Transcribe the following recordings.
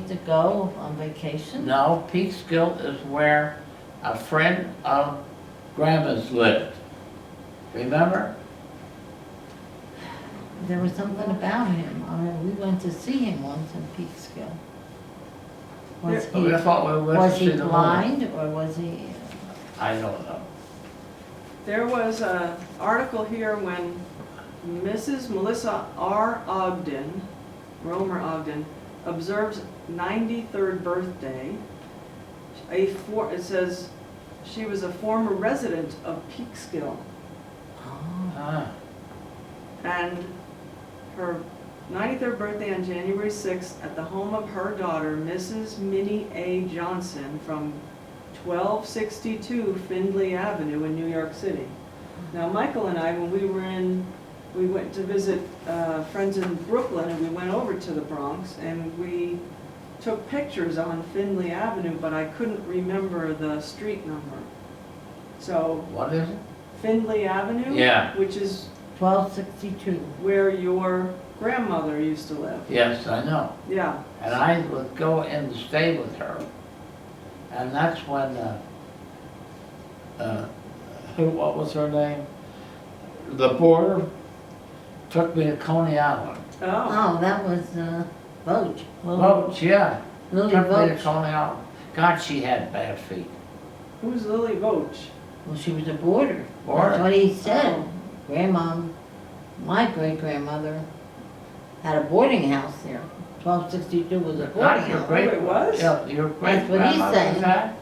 To go on vacation? No, Peekskill is where a friend of Grandma's lived. Remember? There was something about him. I mean, we went to see him once in Peekskill. I thought we went to Was see he the movie. blind or was he? I don't know. There was an article here when Mrs. Melissa R. Ogden, Romer Ogden, observes 93rd birthday. It says she was a former resident of Peekskill, Ah, and her 93rd birthday on January 6th at the home of her daughter, Mrs. Minnie A. Johnson, from 1262 Findlay Avenue in New York City. Now, Michael and I, when we went to visit friends in Brooklyn, and we went over to the Bronx, and we took pictures on Findlay Avenue, but I couldn't remember the street number. So, what is it? Findlay Avenue? Yeah. Which is 1262. where your grandmother used to live. Yes, I know. Yeah. And I would go in and stay with her. And that's when, what was her name? The boarder took me to Coney Island. Oh. Oh, that was Vogt. Votes, yeah. Lily Took me to Vogt. Coney Island. God, she had bad feet. Who's Lily Vogt? Well, she was a boarder. Boarder. That's what he said. Oh. Grandma, my great-grandmother had a boarding house there. 1262 was a boarding Not your house. great. Oh, it was? Yeah, your great That's what he's grandmother saying. had?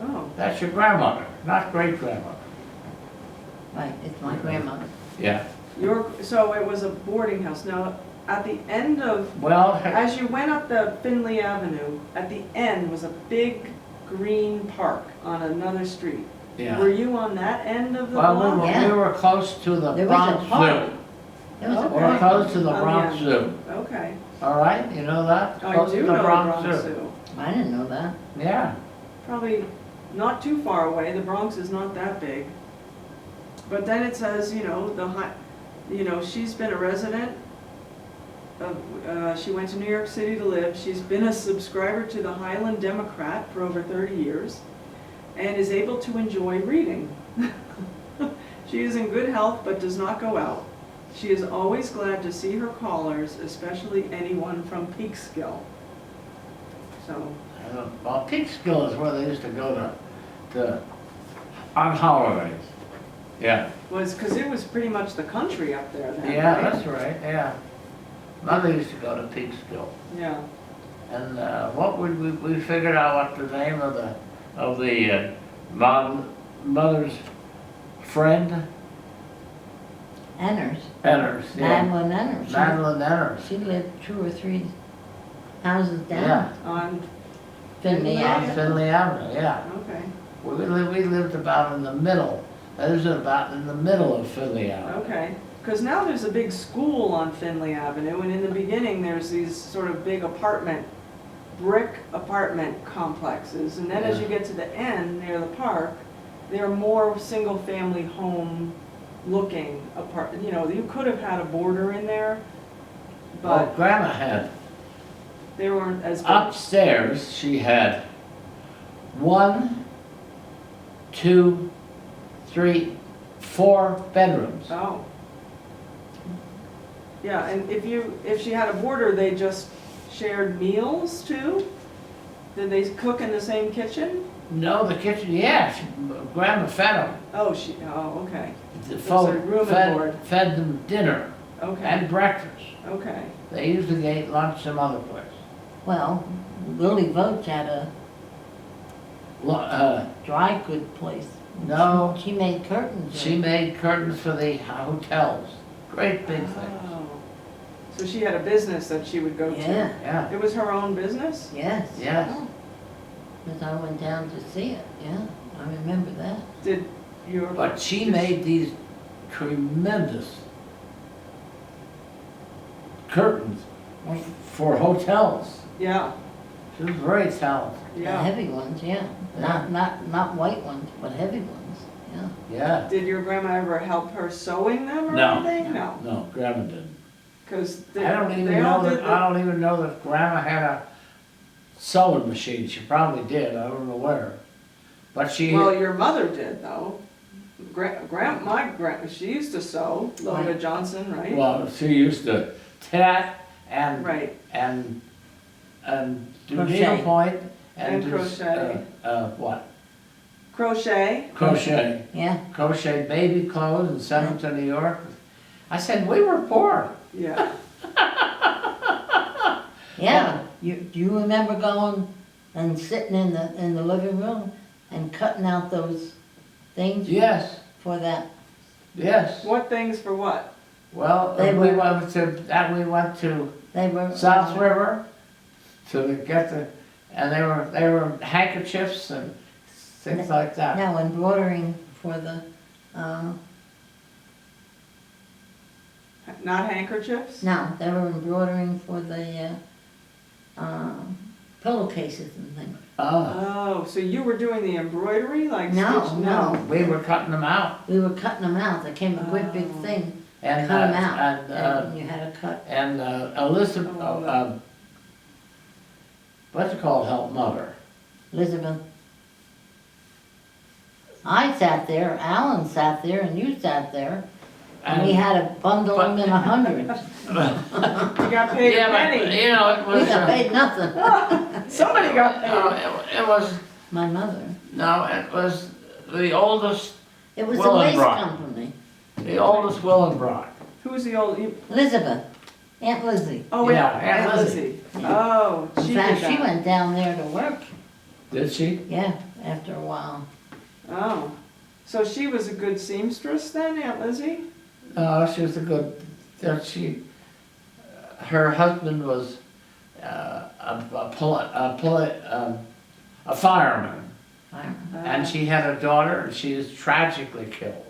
Oh. That's your grandmother, not great grandmother. Right, it's my grandmother. Yeah. So it was a boarding house. Now, at the end of, Well, as you went up the Findlay Avenue, at the end was a big green park on another street. yeah. Were you on that end of the Well, block? Yeah. we were close to the There was Bronx a park. Zoo. There was a Okay. We're park. close to the Oh, Bronx yeah. Zoo. Okay. All right, you know that? I Close do to know the Bronx Zoo. I didn't know that. Yeah. Probably not too far away. The Bronx is not that big. But then it says, she's been a resident of, she went to New York City to live. She's been a subscriber to the Highland Democrat for over 30 years and is able to enjoy reading. She is in good health but does not go out. She is always glad to see her callers, especially anyone from Peekskill. So, Well, Peekskill is where they used to go to on holidays. Yeah. because it was pretty much the country up there then, Yeah, right? that's right, yeah. Mother used to go to Peekskill. Yeah. And what would we figured out what the name of the mother's friend? Enners. Enners, yeah. Madeline Enners. Madeline Enners. She lived 2 or 3 houses down. Yeah. On, Finley Yeah. On Avenue. Finley Avenue, yeah. okay, We lived about in the middle. That is about in the middle of Finley Avenue. okay. Because now there's a big school on Findlay Avenue, and in the beginning, there's these sort of big brick apartment complexes. And then as you get to the end, near the park, they're more single-family home looking you could have had a border in there, Well, but Grandma had, they weren't as big. upstairs, she had 1, 2, 3, 4 bedrooms. Oh. Yeah, and if she had a boarder, they just shared meals too? Did they cook in the same kitchen? No, the kitchen, yeah, Grandma fed them. Oh, okay. room and board. Fed them dinner Okay, and breakfast. okay. They usually ate lunch some other place. Well, Lily Vogt had a Lo- dry good place. No. She made curtains. She made curtains for the hotels. Great big things. Oh. So she had a business that she would go to? Yeah, Yeah, It was her own business? yes. yes. Because I went down to see it, yeah. I remember that. Did your... But she made these tremendous curtains for hotels. Yeah, She was very talented. The yeah. heavy ones, yeah. Yeah. Not white ones, but heavy ones, yeah. Yeah. Did your grandma ever help her sewing them or No. anything? No. No, Grandma didn't. Because I don't even know that Grandma had sewing machine. She probably did, I don't know where. But she, Well, your mother did though. She used to sew, Lola Right. Johnson, right? well, she used to tat and, Right, and do Crochet. needlepoint And do, crochet. what? crochet. Crochet. Yeah, Crochet baby clothes and send them to New York. I said, we were poor. Yeah, yeah. Do you remember going and sitting in the living room and cutting out those things Yes, for that? yes. what things for what? Well, They we were- went to They were. South River to get the, and they were handkerchiefs and things like that. No, embroidering for the, Not handkerchiefs? no, they were embroidering for the, pillowcases and things. Oh, Oh, so you were doing the embroidery, like No, stitch? no. we were cutting them out. We were cutting them out, they came a great big Oh. thing, And, cut them out, and, and you had to cut. Elizabeth, Oh. what's it called, help mother? Elizabeth. I sat there, Alan sat there, and you sat there, and we had to bundle them in 100s. You got paid a Yeah, but, penny. you know, it We was, got paid nothing. Somebody got paid. it was, My mother. no, it was the oldest It was a lace Willenbrock. company. Willenbrock. Who's the old, Elizabeth, Aunt Lizzie. oh, Yeah, Aunt Aunt Lizzie. Yeah. Oh, In she did fact, she that. went down there to work, Did she? yeah, after a while. Oh, so she was a good seamstress then, Aunt Lizzie? No, she was a good, her husband was a fireman. And she had a daughter and she was tragically killed.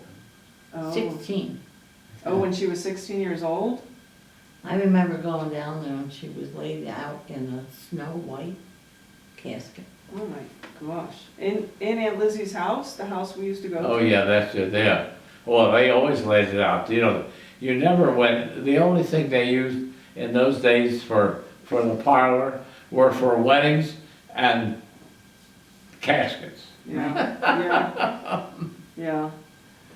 Oh. 16. Oh, when she was 16 years old? I remember going down there and she was laid out in a snow white casket. Oh my gosh. In Aunt Lizzie's house, the house we used to go to? Oh, yeah, that's it, yeah. Well, they always laid it out, you know, you never went, the only thing they used in those days for the parlor were for weddings and caskets. Yeah, yeah, yeah.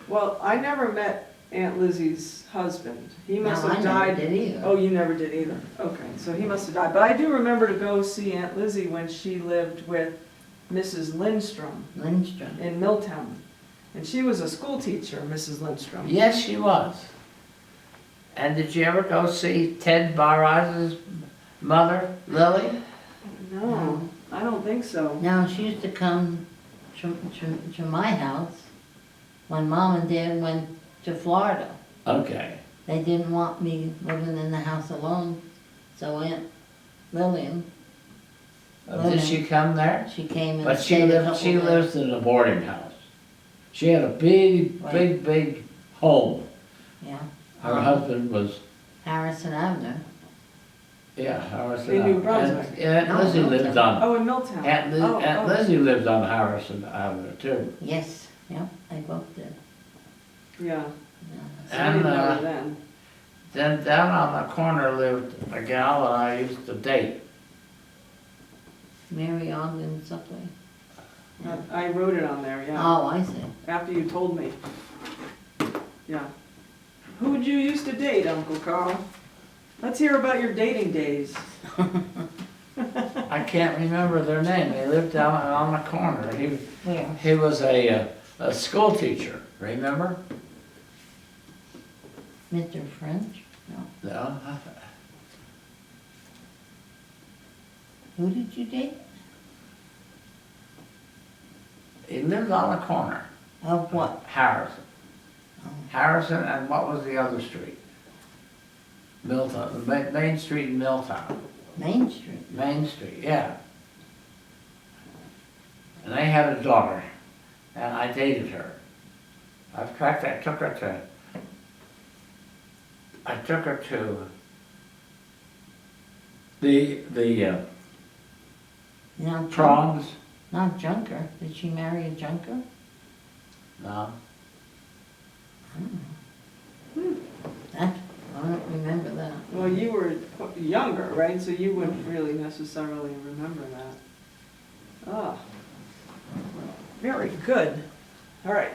Well, I never met Aunt Lizzie's husband. He must No, have I died. never did either. Oh, you never did either? Okay, so he must have died. But I do remember to go see Aunt Lizzie when she lived with Mrs. Lindstrom Lindstrom. in Milltown. And she was a school teacher, Mrs. Lindstrom. Yes, she was. And did you ever go see Ted Barraz's mother, Lily? No, I don't think so. Now, she used to come to my house when Mom and Dad went to Florida. Okay. They didn't want me living in the house alone, so Aunt Lillian, Did she come there? she came and But she stayed a lived, couple she days. lives in a boarding house. She had a big, Right. big home. Yeah, Her husband was, Harrison Avenue. yeah, Harrison. In New Avenue. Brunswick. And Aunt No, Lizzie Milltown. lived on, Oh, in Milltown. Aunt Lizzie lived on Harrison Avenue too. Yes, yep, they both did. Yeah, Yeah. so I didn't know her And, then. then down on the corner lived a gal that I used to date. Mary Ogden something. Yeah. I wrote it on there, yeah, Oh, I see. after you told me. Yeah. Who'd you used to date, Uncle Carl? Let's hear about your dating days. I can't remember their name. They lived down on the corner. Where? He was a school teacher, remember? Mr. French? No. No? Who did you date? He lived on the corner. Of what? Harrison. Oh. Harrison, and what was the other street? Milltown, Main Street in Milltown. Main Street. Main Street, yeah. And they had a daughter, and I dated her. In fact, I took her to the Now, proms. Not Junker. Did she marry a Junker? No, That, I don't remember that. Well, you were younger, right, so you wouldn't really necessarily remember that. Very good. All right,